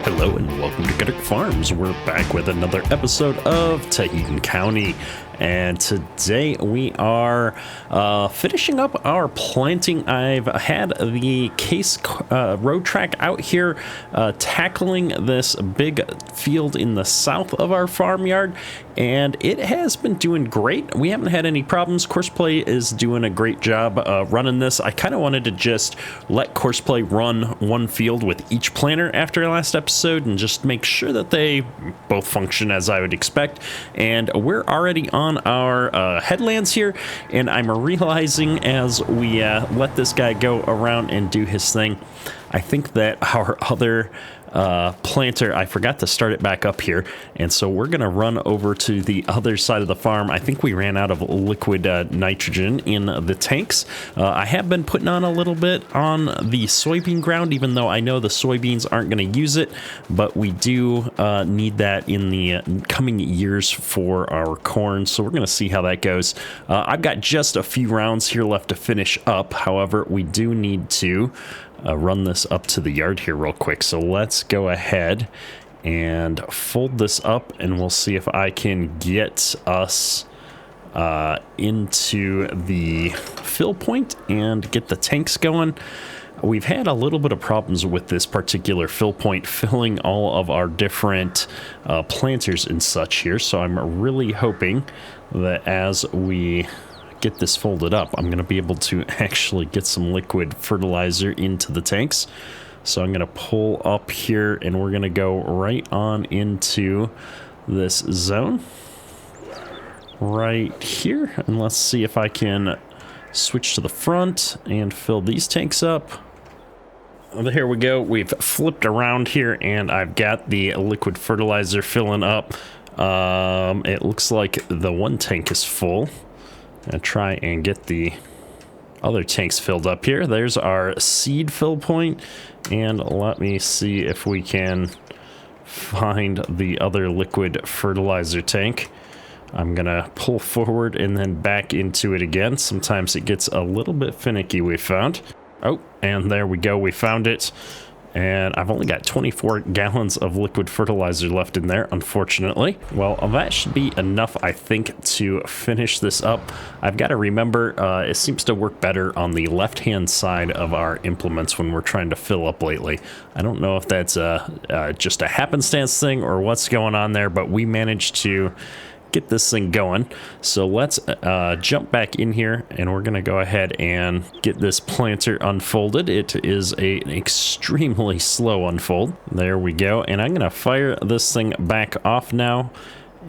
Hello and welcome to Taheton Farms. We're back with another episode of Taheton County, and today we are finishing up our planting. I've had the case road track out here tackling this big field in the south of our farmyard, and it has been doing great. We haven't had any problems. Courseplay is doing a great job running this. I kind of wanted to just let Courseplay run one field with each planter after last episode and just make sure that they both function as I would expect. And we're already on our headlands here, and I'm realizing as we let this guy go around and do his thing, I think that our other planter, I forgot to start it back up here, and so we're gonna run over to the other side of the farm. I think we ran out of liquid nitrogen in the tanks. I have been putting on a little bit on the soybean ground, even though I know the soybeans aren't going to use it, but we do need that in the coming years for our corn, so we're going to see how that goes. I've got just a few rounds here left to finish up. However, we do need to run this up to the yard here real quick, so let's go ahead and fold this up, and we'll see if I can get us into the fill point and get the tanks going. We've had a little bit of problems with this particular fill point filling all of our different planters and such here, so I'm really hoping that as we get this folded up, I'm going to be able to actually get some liquid fertilizer into the tanks. So I'm going to pull up here, and we're going to go right on into this zone right here, and let's see if I can switch to the front and fill these tanks up. Here we go. We've flipped around here, and I've got the liquid fertilizer filling up. It looks like the one tank is full. I'll try and get the other tanks filled up here. There's our seed fill point, and let me see if we can find the other liquid fertilizer tank. I'm gonna pull forward and then back into it again. Sometimes it gets a little bit finicky, we found. Oh, and there we go, we found it. And I've only got 24 gallons of liquid fertilizer left in there, unfortunately. Well, that should be enough, I think, to finish this up. I've got to remember, it seems to work better on the left-hand side of our implements when we're trying to fill up lately. I don't know if that's just a happenstance thing or what's going on there, but we managed to get this thing going. So let's jump back in here, and we're gonna go ahead and get this planter unfolded. It is an extremely slow unfold. There we go, and I'm gonna fire this thing back off now,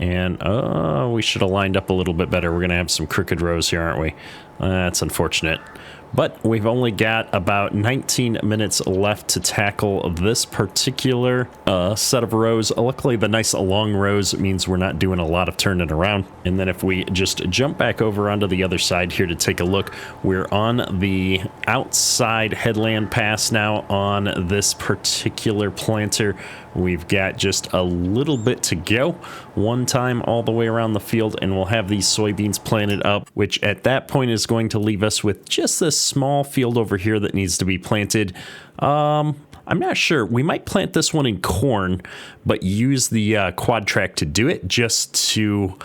and we should have lined up a little bit better. We're gonna have some crooked rows here, aren't we? That's unfortunate. But we've only got about 19 minutes left to tackle this particular set of rows. Luckily, the nice long rows means we're not doing a lot of turning around. And then if we just jump back over onto the other side here to take a look, we're on the outside headland pass now on this particular planter. We've got just a little bit to go. One time all the way around the field, and we'll have these soybeans planted up, which at that point is going to leave us with just this small field over here that needs to be planted. I'm not sure. We might plant this one in corn, but use the quad track to do it, just to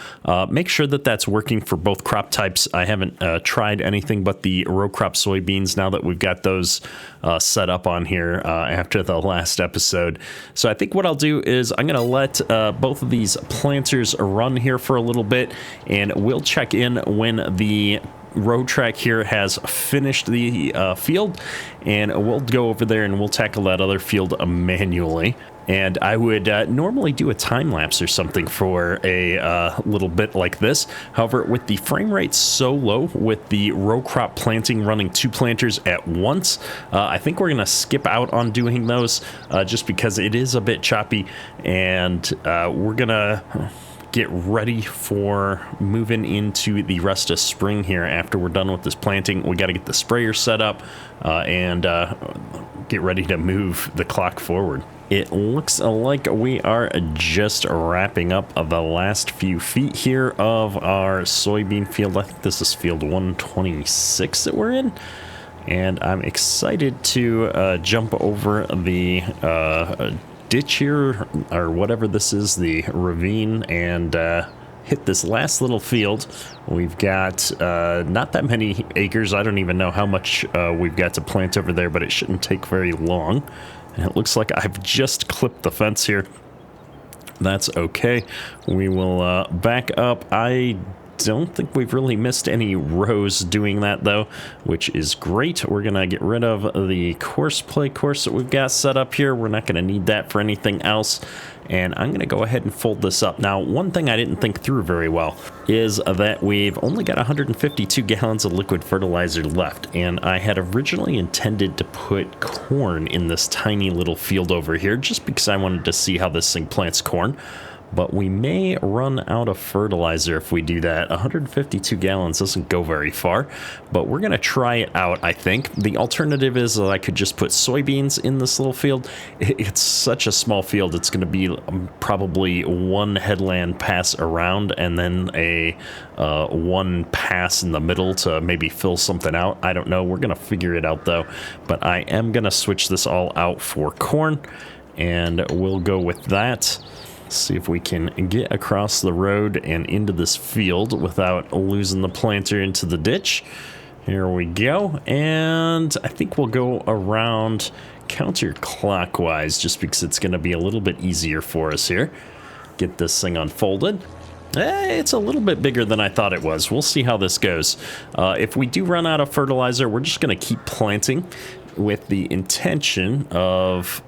make sure that that's working for both crop types. I haven't tried anything but the Rowcrop soybeans now that we've got those set up on here after the last episode. So I think what I'll do is I'm going to let both of these planters run here for a little bit, and we'll check in when the road track here has finished the field, and we'll go over there and we'll tackle that other field manually. And I would normally do a time lapse or something for a little bit like this. However, with the frame rate so low with the row crop planting running two planters at once, I think we're going to skip out on doing those just because it is a bit choppy, and we're going to get ready for moving into the rest of spring here. After we're done with this planting, we got to get the sprayer set up and get ready to move the clock forward. It looks like we are just wrapping up the last few feet here of our soybean field. I think this is field 126 that we're in. And I'm excited to jump over the ditch here, or whatever this is, the ravine, and hit this last little field. We've got not that many acres. I don't even know how much we've got to plant over there, but it shouldn't take very long. And it looks like I've just clipped the fence here. That's okay. We will back up. I don't think we've really missed any rows doing that, though, which is great. We're going to get rid of the play course that we've got set up here. We're not going to need that for anything else. And I'm going to go ahead and fold this up. Now, one thing I didn't think through very well is that we've only got 152 gallons of liquid fertilizer left. And I had originally intended to put corn in this tiny little field over here just because I wanted to see how this thing plants corn. But we may run out of fertilizer if we do that. 152 gallons doesn't go very far, but we're going to try it out, I think. The alternative is that I could just put soybeans in this little field. It's such a small field. It's going to be probably one headland pass around and then a one pass in the middle to maybe fill something out. I don't know. We're going to figure it out, though. But I am going to switch this all out for corn, and we'll go with that. See if we can get across the road and into this field without losing the planter into the ditch. Here we go. And I think we'll go around counterclockwise just because it's going to be a little bit easier for us here. Get this thing unfolded. It's a little bit bigger than I thought it was. We'll see how this goes. If we do run out of fertilizer, we're just going to keep planting with the intention of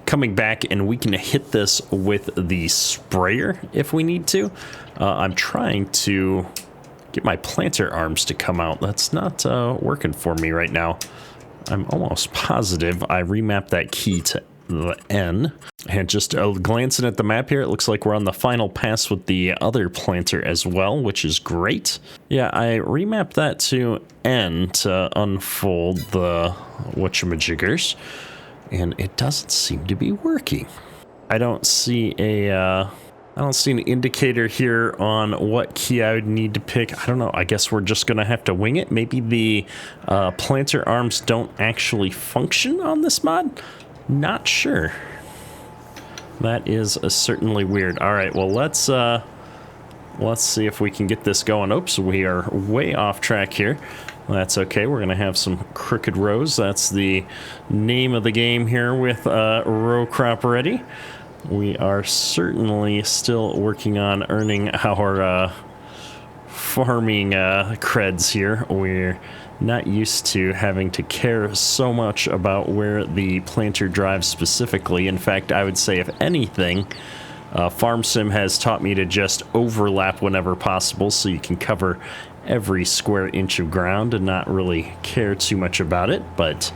coming back, and we can hit this with the sprayer if we need to. I'm trying to get my planter arms to come out. That's not working for me right now. I'm almost positive I remapped that key to the N. And just glancing at the map here, it looks like we're on the final pass with the other planter as well, which is great. Yeah, I remapped that to N to unfold the whatchamajiggers. And it doesn't seem to be working. I don't see an indicator here on what key I would need to pick. I don't know. I guess we're just gonna have to wing it. Maybe the planter arms don't actually function on this mod. Not sure. That is certainly weird. All right. Well, let's see if we can get this going. Oops, we are way off track here. That's okay. We're going to have some crooked rows. That's the name of the game here with Rowcrop ready. We are certainly still working on earning our farming creds here. We're not used to having to care so much about where the planter drives specifically. In fact, I would say if anything, Farm Sim has taught me to just overlap whenever possible so you can cover every square inch of ground and not really care too much about it, but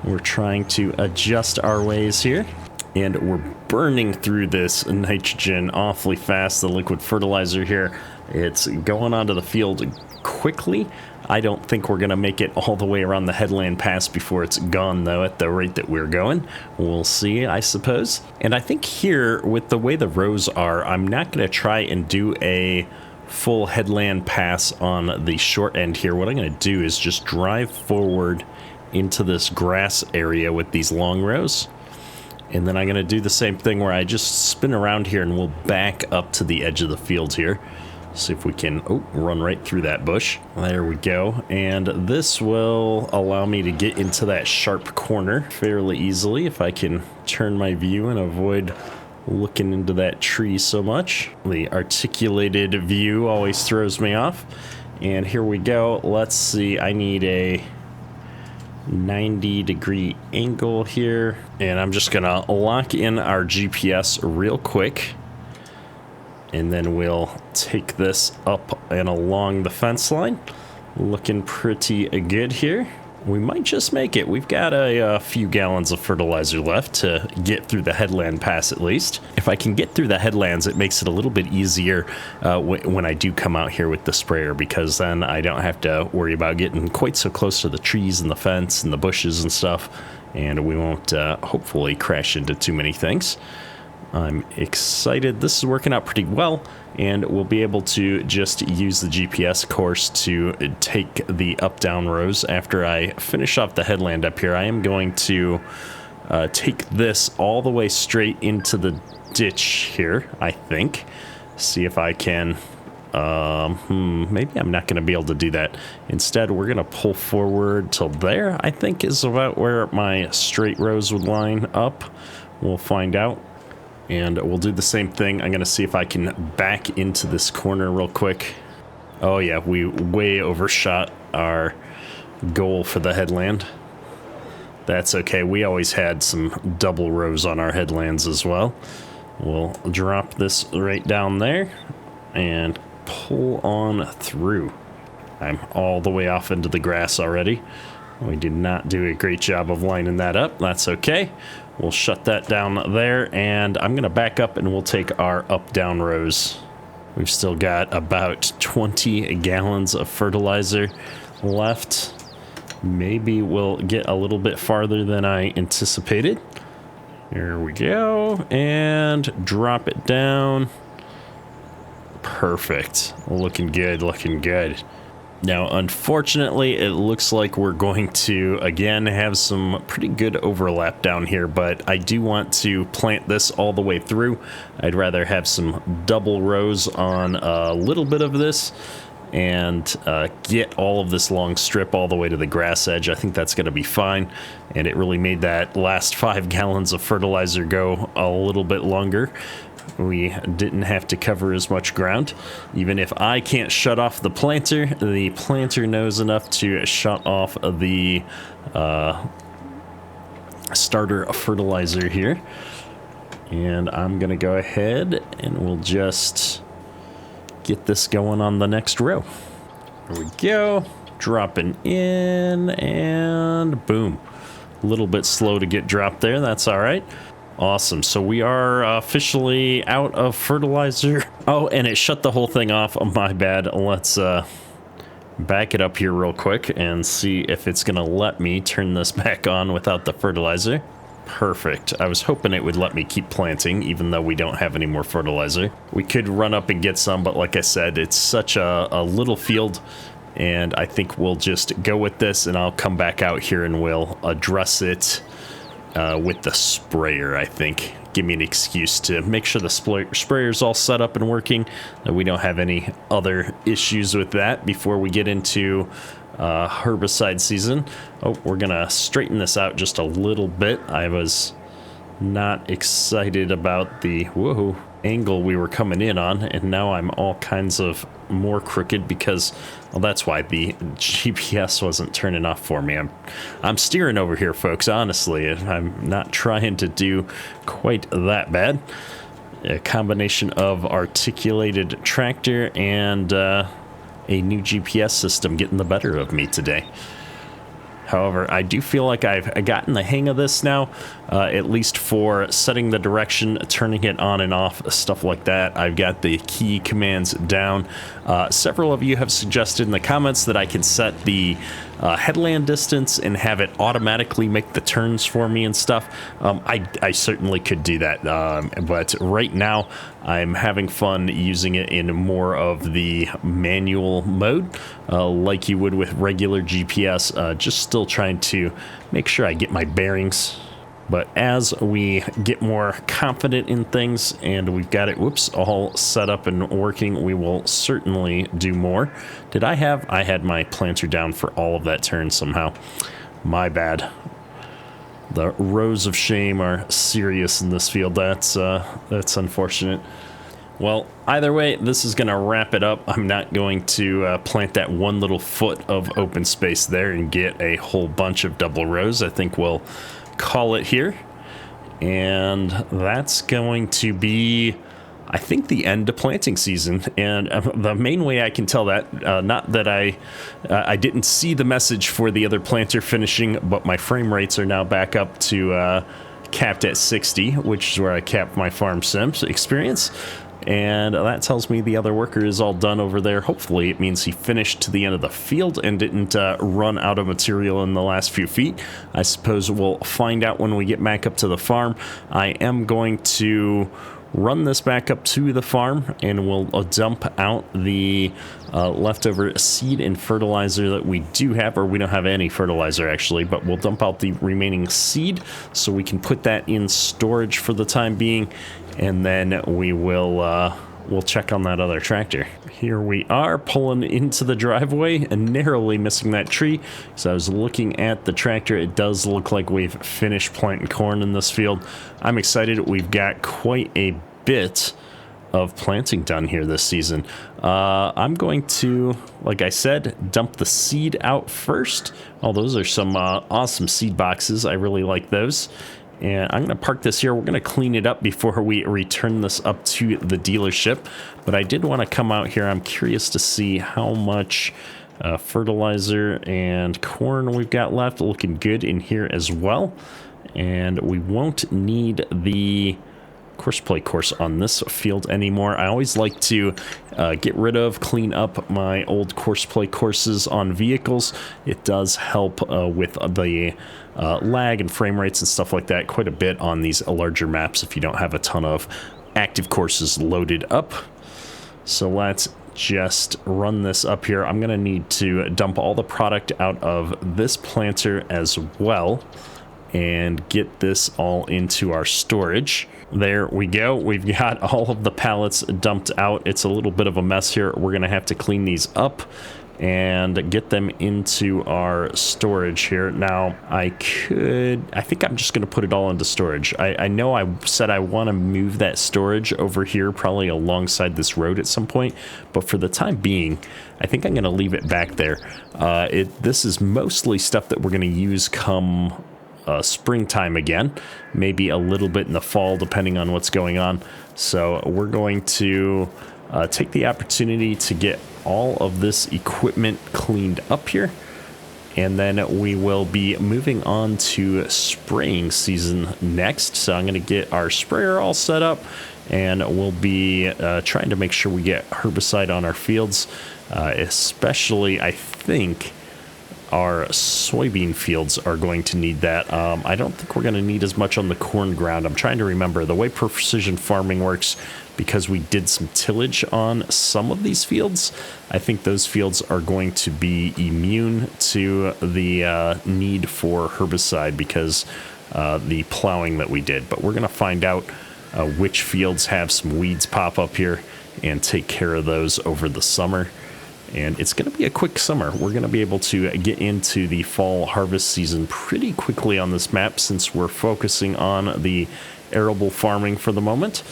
we're trying to adjust our ways here, and we're burning through this nitrogen awfully fast. The liquid fertilizer here, it's going onto the field quickly. I don't think we're going to make it all the way around the headland pass before it's gone, though, at the rate that we're going. We'll see, I suppose. And I think here, with the way the rows are, I'm not going to try and do a full headland pass on the short end here. What I'm going to do is just drive forward into this grass area with these long rows, and then I'm going to do the same thing where I just spin around here and we'll back up to the edge of the field here. See if we can run right through that bush. There we go. And this will allow me to get into that sharp corner fairly easily if I can turn my view and avoid looking into that tree so much. The articulated view always throws me off. And here we go. Let's see. I need a 90-degree angle here. And I'm just gonna lock in our GPS real quick. And then we'll take this up and along the fence line. Looking pretty good here. We might just make it. We've got a few gallons of fertilizer left to get through the headland pass at least. If I can get through the headlands, it makes it a little bit easier when I do come out here with the sprayer, because then I don't have to worry about getting quite so close to the trees and the fence and the bushes and stuff, and we won't hopefully crash into too many things. I'm excited. This is working out pretty well, and we'll be able to just use the GPS course to take the up-down rows after I finish off the headland up here. I am going to take this all the way straight into the ditch here, I think. See if I can... maybe I'm not going to be able to do that. Instead, we're going to pull forward till there, I think is about where my straight rows would line up. We'll find out. And we'll do the same thing. I'm going to see if I can back into this corner real quick. Oh yeah, we way overshot our goal for the headland. That's okay. We always had some double rows on our headlands as well. We'll drop this right down there and pull on through. I'm all the way off into the grass already. We did not do a great job of lining that up. That's okay. We'll shut that down there, and I'm going to back up and we'll take our up-down rows. We've still got about 20 gallons of fertilizer left. Maybe we'll get a little bit farther than I anticipated. Here we go, and drop it down. Perfect. Looking good, looking good. Now, unfortunately, it looks like we're going to, again, have some pretty good overlap down here, but I do want to plant this all the way through. I'd rather have some double rows on a little bit of this and get all of this long strip all the way to the grass edge. I think that's going to be fine, and it really made that last 5 gallons of fertilizer go a little bit longer. We didn't have to cover as much ground. Even if I can't shut off the planter knows enough to shut off the starter fertilizer here. And I'm going to go ahead and we'll just get this going on the next row. There we go. Dropping in and boom. A little bit slow to get dropped there. That's all right. Awesome. So we are officially out of fertilizer. Oh, and it shut the whole thing off. Oh, my bad. Let's back it up here real quick and see if it's going to let me turn this back on without the fertilizer. Perfect. I was hoping it would let me keep planting, even though we don't have any more fertilizer. We could run up and get some, but like I said, it's such a little field, and I think we'll just go with this, and I'll come back out here and we'll address it with the sprayer, I think. Give me an excuse to make sure the sprayer's all set up and working, that we don't have any other issues with that before we get into herbicide season. Oh, we're gonna straighten this out just a little bit. I was not excited about the angle we were coming in on, and now I'm all kinds of more crooked because, well, that's why the GPS wasn't turning off for me. I'm steering over here, folks, honestly. I'm not trying to do quite that bad. A combination of articulated tractor and a new GPS system getting the better of me today. However, I do feel like I've gotten the hang of this now, at least for setting the direction, turning it on and off, stuff like that. I've got the key commands down. Several of you have suggested in the comments that I can set the headland distance and have it automatically make the turns for me and stuff. I certainly could do that, but right now I'm having fun using it in more of the manual mode, like you would with regular GPS, just still trying to make sure I get my bearings. But as we get more confident in things and we've got it, all set up and working, we will certainly do more. I had my planter down for all of that turn somehow. My bad. The rows of shame are serious in this field. That's unfortunate. Well, either way, this is going to wrap it up. I'm not going to plant that one little foot of open space there and get a whole bunch of double rows. I think we'll call it here, and that's going to be, I think, the end of planting season. And the main way I can tell that, not that I didn't see the message for the other planter finishing, but my frame rates are now back up to capped at 60, which is where I capped my farm sims experience. And that tells me the other worker is all done over there. Hopefully it means he finished to the end of the field and didn't run out of material in the last few feet. I suppose we'll find out when we get back up to the farm. I am going to run this back up to the farm, and we'll dump out the leftover seed and fertilizer that we do have, or we don't have any fertilizer actually, but we'll dump out the remaining seed so we can put that in storage for the time being, and then we will we'll check on that other tractor. Here we are pulling into the driveway and narrowly missing that tree. So I was looking at the tractor. It does look like we've finished planting corn in this field. I'm excited. We've got quite a bit of planting done here this season. I'm going to, like I said, dump the seed out first. Oh, those are some awesome seed boxes. I really like those. And I'm going to park this here. We're going to clean it up before we return this up to the dealership. But I did want to come out here. I'm curious to see how much fertilizer and corn we've got left. Looking good in here as well. And we won't need the courseplay course on this field anymore. I always like to get rid of, clean up my old courseplay courses on vehicles. It does help with the lag and frame rates and stuff like that quite a bit on these larger maps if you don't have a ton of active courses loaded up. So let's just run this up here. I'm gonna need to dump all the product out of this planter as well and get this all into our storage. There we go. We've got all of the pallets dumped out. It's a little bit of a mess here. We're going to have to clean these up and get them into our storage here. Now, I think I'm just going to put it all into storage. I know I said I want to move that storage over here, probably alongside this road at some point, but for the time being, I think I'm going to leave it back there. This is mostly stuff that we're going to use come springtime again, maybe a little bit in the fall depending on what's going on. So we're going to take the opportunity to get all of this equipment cleaned up here, and then we will be moving on to spraying season next. So I'm going to get our sprayer all set up, and we'll be trying to make sure we get herbicide on our fields, especially I think our soybean fields are going to need that. I don't think we're going to need as much on the corn ground. I'm trying to remember the way precision farming works, because we did some tillage on some of these fields. I think those fields are going to be immune to the need for herbicide because the plowing that we did. But we're going to find out which fields have some weeds pop up here and take care of those over the summer. And it's going to be a quick summer. We're going to be able to get into the fall harvest season pretty quickly on this map, since we're focusing on the arable farming for the moment.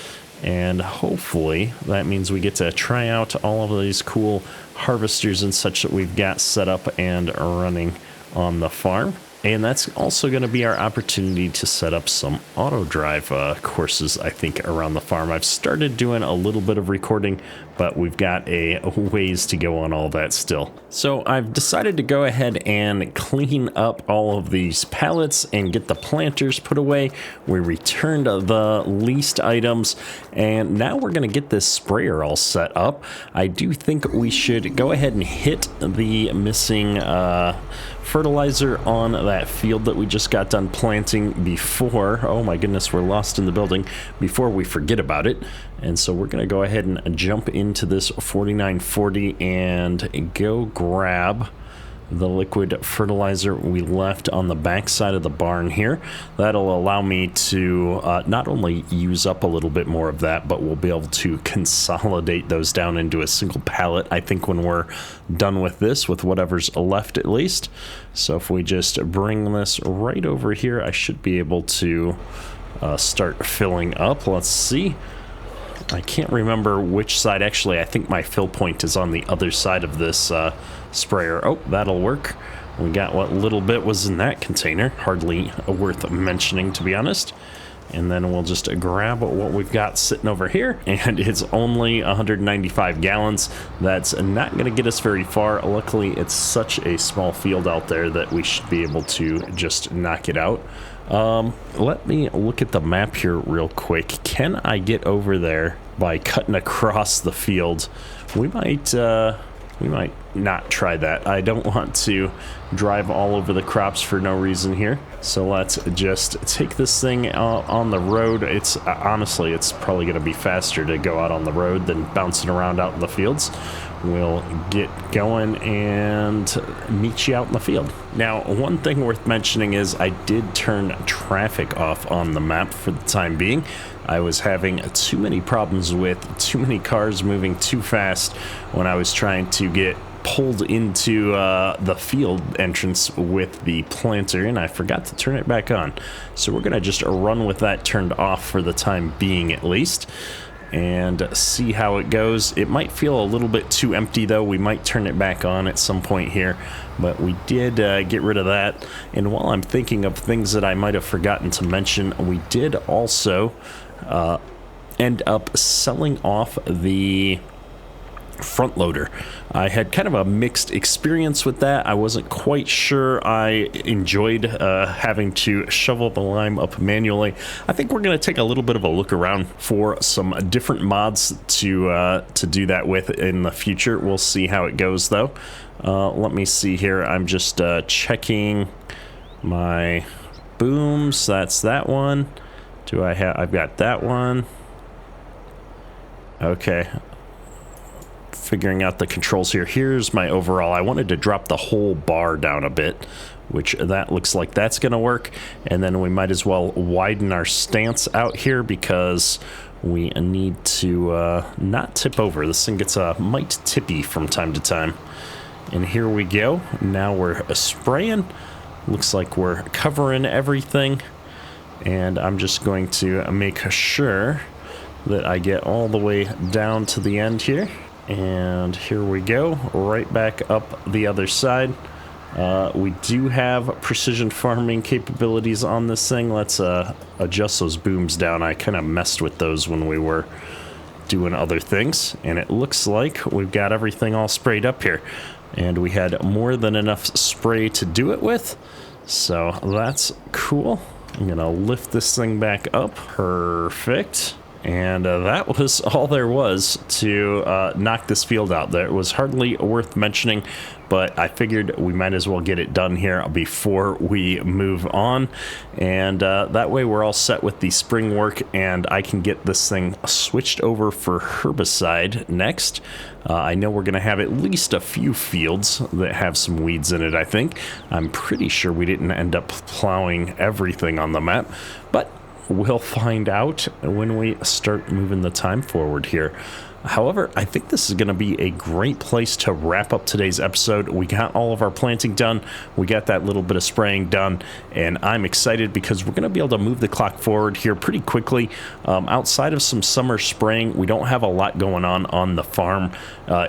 And hopefully that means we get to try out all of these cool harvesters and such that we've got set up and running on the farm. And that's also going to be our opportunity to set up some auto drive courses, I think, around the farm. I've started doing a little bit of recording, but we've got a ways to go on all that still. So I've decided to go ahead and clean up all of these pallets and get the planters put away. We returned the leased items, and now we're going to get this sprayer all set up. I do think we should go ahead and hit the missing fertilizer on that field that we just got done planting before, oh my goodness, we're lost in the building, before we forget about it. And so we're going to go ahead and jump into this 4940 and go grab the liquid fertilizer we left on the back side of the barn here. That'll allow me to not only use up a little bit more of that, but we'll be able to consolidate those down into a single pallet, I think, when we're done with this, with whatever's left at least. So if we just bring this right over here, I should be able to start filling up. Let's see. I can't remember which side. Actually, I think my fill point is on the other side of this sprayer. Oh, that'll work. We got what little bit was in that container. Hardly worth mentioning, to be honest. And then we'll just grab what we've got sitting over here. And it's only 195 gallons. That's not going to get us very far. Luckily, it's such a small field out there that we should be able to just knock it out. Let me look at the map here real quick. Can I get over there by cutting across the field? We might not try that. I don't want to drive all over the crops for no reason here. So let's just take this thing out on the road. It's honestly, it's probably going to be faster to go out on the road than bouncing around out in the fields. We'll get going and meet you out in the field. Now, one thing worth mentioning is I did turn traffic off on the map for the time being. I was having too many problems with too many cars moving too fast when I was trying to get pulled into the field entrance with the planter, and I forgot to turn it back on. So we're gonna just run with that turned off for the time being at least, and see how it goes. It might feel a little bit too empty though. We might turn it back on at some point here, but we did get rid of that. And while I'm thinking of things that I might have forgotten to mention, we did also end up selling off the front loader. I had kind of a mixed experience with that. I wasn't quite sure I enjoyed having to shovel the lime up manually. I think we're going to take a little bit of a look around for some different mods to do that with in the future. We'll see how it goes though. Let me see here. I'm just checking my booms. That's that one. Do I have? I've got that one. Okay. Figuring out the controls here. Here's my overall. I wanted to drop the whole bar down a bit, which that looks like that's going to work. And then we might as well widen our stance out here because we need to not tip over. This thing gets might tippy from time to time. And here we go. Now we're spraying. Looks like we're covering everything. And I'm just going to make sure that I get all the way down to the end here. And here we go, right back up the other side. We do have precision farming capabilities on this thing. Let's adjust those booms down. I kind of messed with those when we were doing other things. And it looks like we've got everything all sprayed up here. And we had more than enough spray to do it with. So that's cool. I'm going to lift this thing back up. Perfect. And that was all there was to knock this field out. There was hardly worth mentioning, but I figured we might as well get it done here before we move on. And that way we're all set with the spring work, and I can get this thing switched over for herbicide next. I know we're going to have at least a few fields that have some weeds in it, I think. I'm pretty sure we didn't end up plowing everything on the map, but we'll find out when we start moving the time forward here. However, I think this is going to be a great place to wrap up today's episode. We got all of our planting done. We got that little bit of spraying done, and I'm excited because we're going to be able to move the clock forward here pretty quickly. Outside of some summer spraying, we don't have a lot going on the farm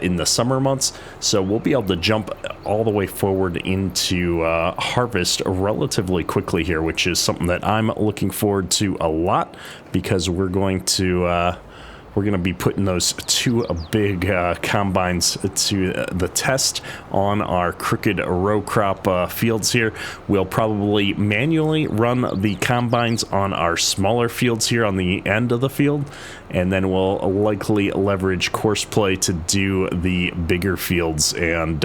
in the summer months, so we'll be able to jump all the way forward into harvest relatively quickly here, which is something that I'm looking forward to a lot because we're going to be putting those two big combines to the test on our crooked row crop fields here. We'll probably manually run the combines on our smaller fields here on the end of the field, and then we'll likely leverage course play to do the bigger fields and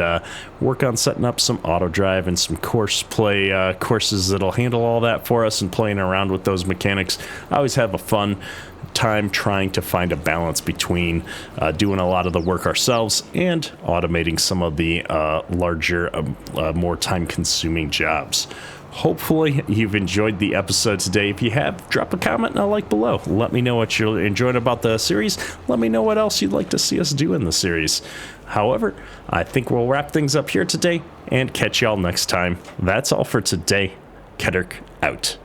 work on setting up some auto drive and some course play courses that'll handle all that for us and playing around with those mechanics. I always have a fun time trying to find a balance between doing a lot of the work ourselves and automating some of the larger, more time-consuming jobs. Hopefully you've enjoyed the episode today. If you have, drop a comment and a like below. Let me know what you're enjoying about the series. Let me know what else you'd like to see us do in the series. However, I think we'll wrap things up here today and catch y'all next time. That's all for today. Kedurk out.